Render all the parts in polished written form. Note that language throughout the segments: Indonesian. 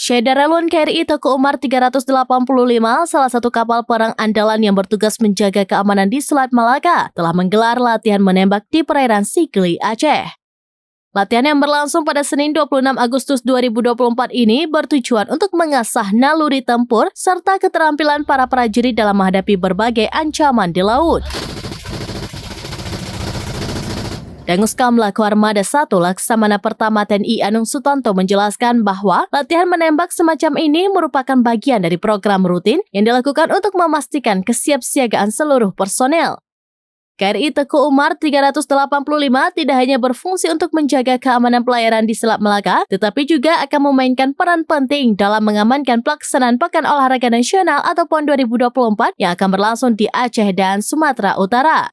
Syederalun KRI Teguh Umar 385, salah satu kapal perang andalan yang bertugas menjaga keamanan di Selat Malaka, telah menggelar latihan menembak di perairan Sigli, Aceh. Latihan yang berlangsung pada Senin 26 Agustus 2024 ini bertujuan untuk mengasah naluri tempur serta keterampilan para prajurit dalam menghadapi berbagai ancaman di laut. Dangus Kamlaku Armada 1 Laksamana Pertama TNI Anung Sutanto menjelaskan bahwa latihan menembak semacam ini merupakan bagian dari program rutin yang dilakukan untuk memastikan kesiapsiagaan seluruh personel. KRI Teguh Umar 385 tidak hanya berfungsi untuk menjaga keamanan pelayaran di Selat Malaka, tetapi juga akan memainkan peran penting dalam mengamankan pelaksanaan Pekan Olahraga Nasional atau PON 2024 yang akan berlangsung di Aceh dan Sumatera Utara.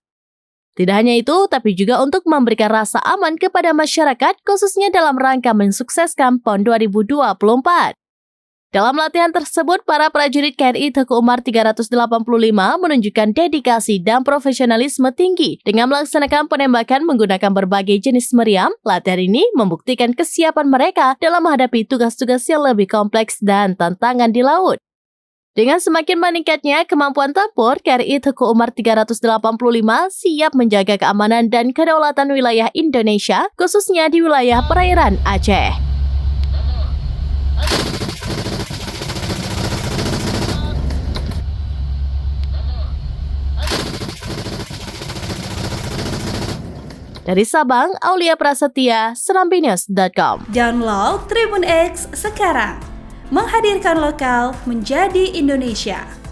Tidak hanya itu, tapi juga untuk memberikan rasa aman kepada masyarakat, khususnya dalam rangka mensukseskan PON 2024. Dalam latihan tersebut, para prajurit KRI Teguh Umar 385 menunjukkan dedikasi dan profesionalisme tinggi dengan melaksanakan penembakan menggunakan berbagai jenis meriam. Latihan ini membuktikan kesiapan mereka dalam menghadapi tugas-tugas yang lebih kompleks dan tantangan di laut. Dengan semakin meningkatnya kemampuan tempur, KRI Teguh Umar 385 siap menjaga keamanan dan kedaulatan wilayah Indonesia, khususnya di wilayah perairan Aceh. Dari Sabang, Aulia Prasetya, serambinews.com. Download Tribun X sekarang, menghadirkan lokal menjadi Indonesia.